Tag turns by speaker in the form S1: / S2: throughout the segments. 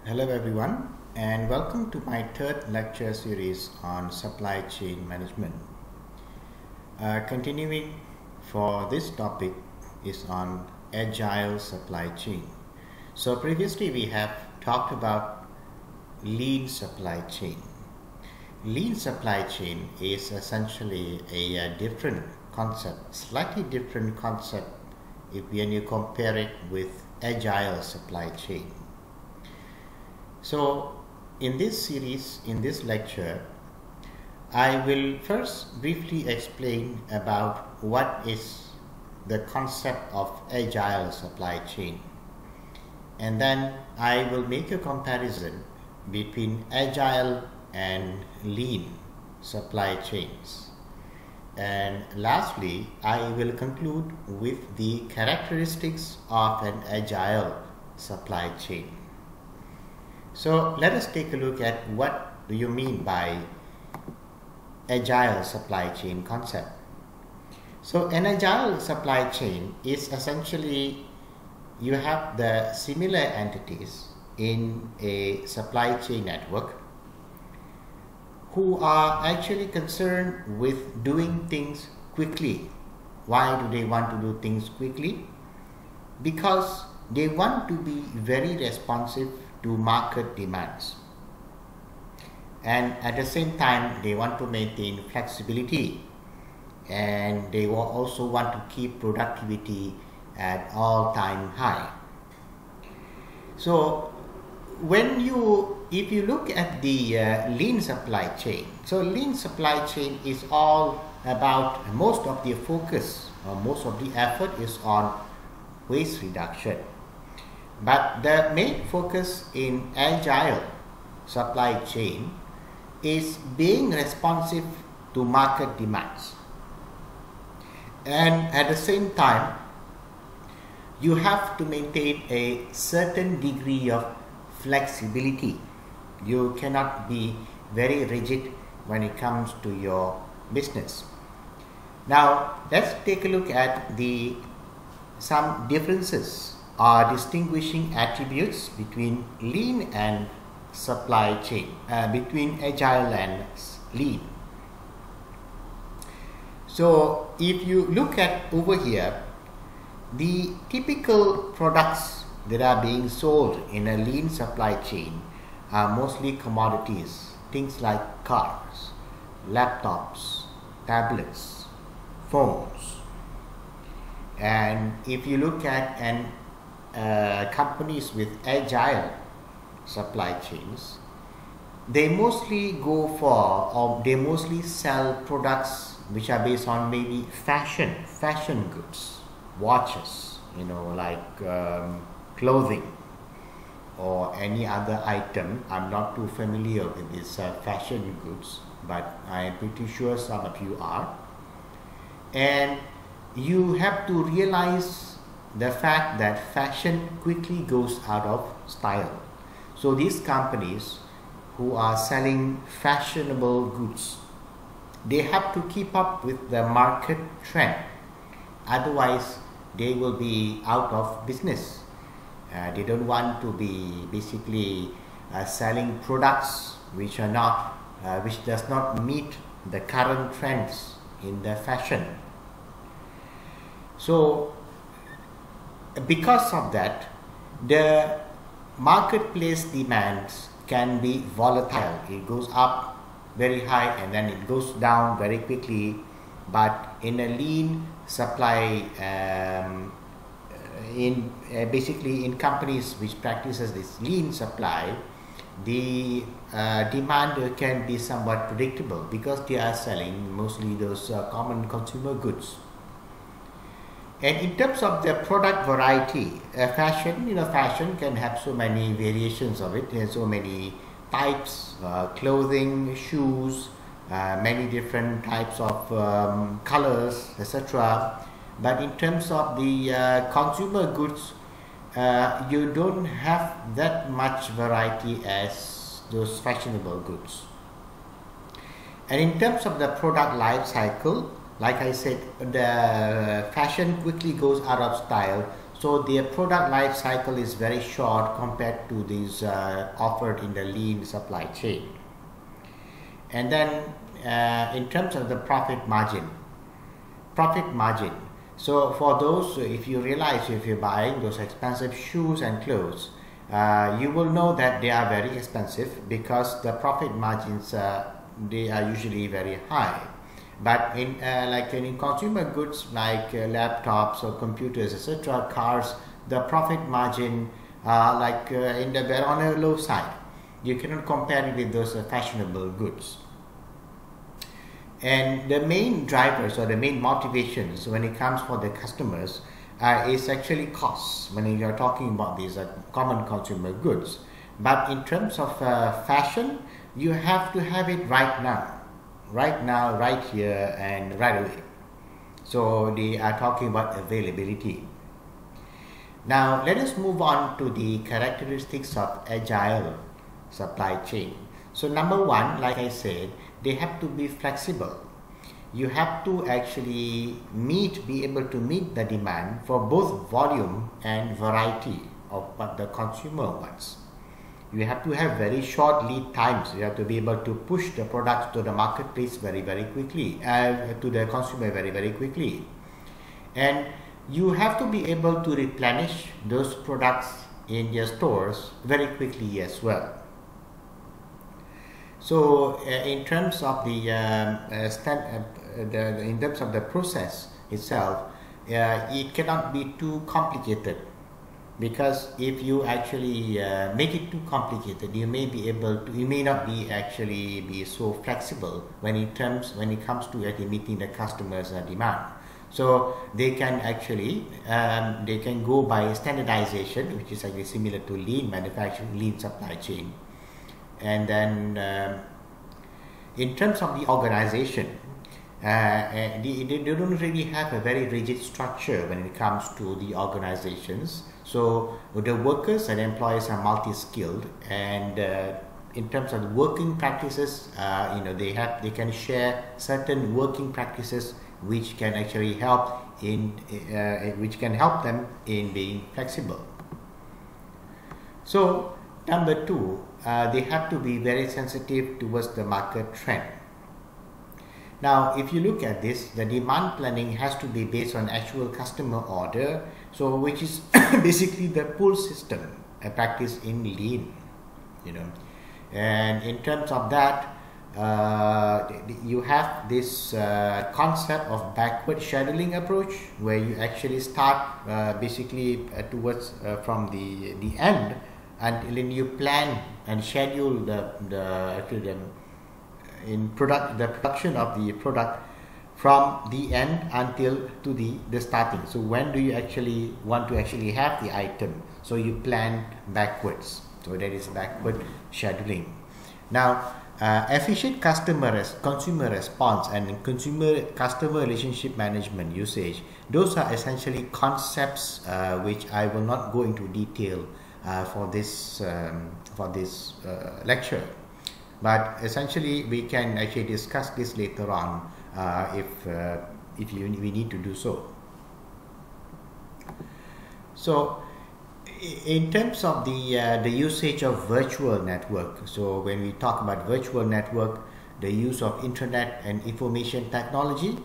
S1: Hello everyone, and welcome to my third lecture series on supply chain management. Continuing for this topic is on agile supply chain. So previously we have talked about lean supply chain. Lean supply chain is essentially a different concept, slightly different concept when you compare it with agile supply chain. So in this series, in this lecture, I will first briefly explain about what is the concept of agile supply chain, and then I will make a comparison between agile and lean supply chains, and lastly I will conclude with the characteristics of an agile supply chain. So let us take a look at what do you mean by agile supply chain concept. So an agile supply chain is essentially you have the similar entities in a supply chain network who are actually concerned with doing things quickly. Why do they want to do things quickly? Because they want to be very responsive to market demands, and at the same time they want to maintain flexibility, and they will also want to keep productivity at all-time high. So if you look at the lean supply chain, so lean supply chain is all about, most of the focus or most of the effort is on waste reduction. But the main focus in agile supply chain is being responsive to market demands. And at the same time, you have to maintain a certain degree of flexibility. You cannot be very rigid when it comes to your business. Now, let's take a look at some differences are distinguishing attributes between lean and supply chain, between agile and lean. So if you look at over here, the typical products that are being sold in a lean supply chain are mostly commodities, things like cars, laptops, tablets, phones. And if you look at companies with agile supply chains, they mostly go for, or they mostly sell products which are based on maybe fashion goods, watches, like clothing or any other item. I'm not too familiar with these fashion goods, but I'm pretty sure some of you are. And you have to realize the fact that fashion quickly goes out of style. So these companies who are selling fashionable goods, they have to keep up with the market trend. Otherwise, they will be out of business. They don't want to be basically selling products which does not meet the current trends in the fashion. So because of that, the marketplace demands can be volatile. It goes up very high and then it goes down very quickly. But in a lean supply, basically in companies which practices this lean supply, the demand can be somewhat predictable because they are selling mostly those common consumer goods. And in terms of the product variety, fashion can have so many variations of it. There's so many types, clothing, shoes, many different types of colors, etc. But in terms of the consumer goods, you don't have that much variety as those fashionable goods. And in terms of the product life cycle, like I said, the fashion quickly goes out of style, So their product life cycle is very short compared to these offered in the lean supply chain. And then in terms of the profit margin. So for those, if you realize if you're buying those expensive shoes and clothes, you will know that they are very expensive because the profit margins they are usually very high. But in like in consumer goods like laptops or computers, etc., cars, the profit margin like they're on a low side. You cannot compare it with those fashionable goods. And the main drivers or the main motivations when it comes for the customers is actually costs when you are talking about these common consumer goods. But in terms of fashion, you have to have it right now, right here and right away. So they are talking about availability. Now let us move on to the characteristics of agile supply chain. So number one, like I said, they have to be flexible. You have to actually be able to meet the demand for both volume and variety of what the consumer wants. You have to have very short lead times. You have to be able to push the products to the marketplace very quickly, to the consumer very quickly. And you have to be able to replenish those products in your stores very quickly as well. So in terms of in terms of the process itself, it cannot be too complicated, because if you actually make it too complicated, you may not be actually be so flexible when it comes to actually meeting the customer's demand. So they can actually they can go by standardization, which is actually similar to lean manufacturing, lean supply chain. And then in terms of the organization, they don't really have a very rigid structure when it comes to the organizations. So the workers and employees are multi-skilled, and in terms of working practices, they can share certain working practices which can actually help them in being flexible. So number two, they have to be very sensitive towards the market trend. Now, if you look at this, the demand planning has to be based on actual customer order, so which is basically the pull system, a practice in lean, And in terms of that, you have this concept of backward scheduling approach, where you actually start towards from the end, and then you plan and schedule the production of the product from the end until to the starting. So when do you actually want to actually have the item? So you plan backwards. So that is backward scheduling. Now, efficient consumer response and customer relationship management usage, those are essentially concepts which I will not go into detail for this lecture. But essentially, we can actually discuss this later on if we need to do so. So, in terms of the usage of virtual network, so when we talk about virtual network, the use of internet and information technology,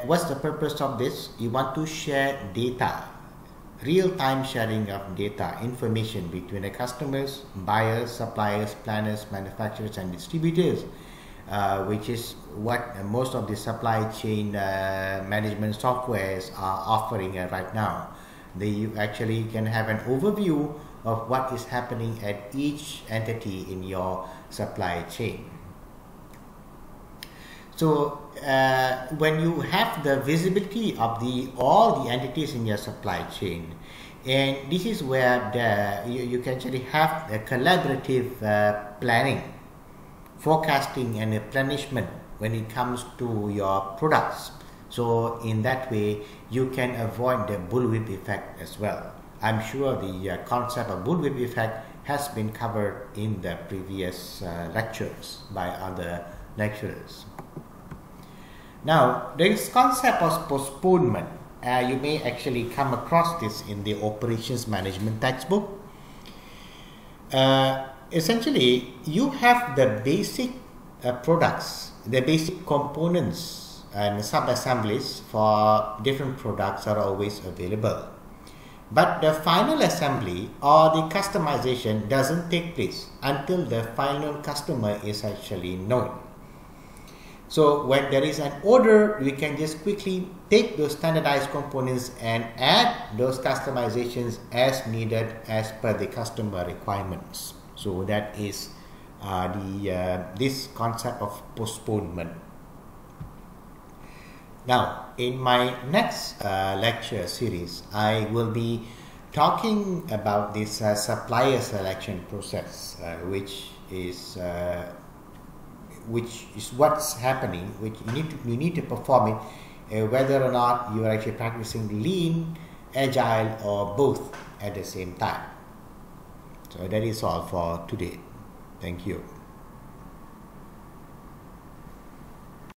S1: what's the purpose of this? You want to share data, real-time sharing of data, information between the customers, buyers, suppliers, planners, manufacturers, and distributors, which is what most of the supply chain management softwares are offering right now. They actually can have an overview of what is happening at each entity in your supply chain. So when you have the visibility of all the entities in your supply chain, and this is where you can actually have a collaborative planning, forecasting, and replenishment when it comes to your products. So in that way, you can avoid the bullwhip effect as well. I'm sure the concept of bullwhip effect has been covered in the previous lectures by other lecturers. Now, there is concept of postponement. you may actually come across this in the operations management textbook. Essentially, you have the basic products, the basic components and sub-assemblies for different products are always available. But the final assembly or the customization doesn't take place until the final customer is actually known. So when there is an order, we can just quickly take those standardized components and add those customizations as needed as per the customer requirements. So that is this concept of postponement. Now, in my next lecture series, I will be talking about this supplier selection process, which is what's happening, which you need to perform it, whether or not you are actually practicing lean, agile, or both at the same time. So that is all for today. Thank you.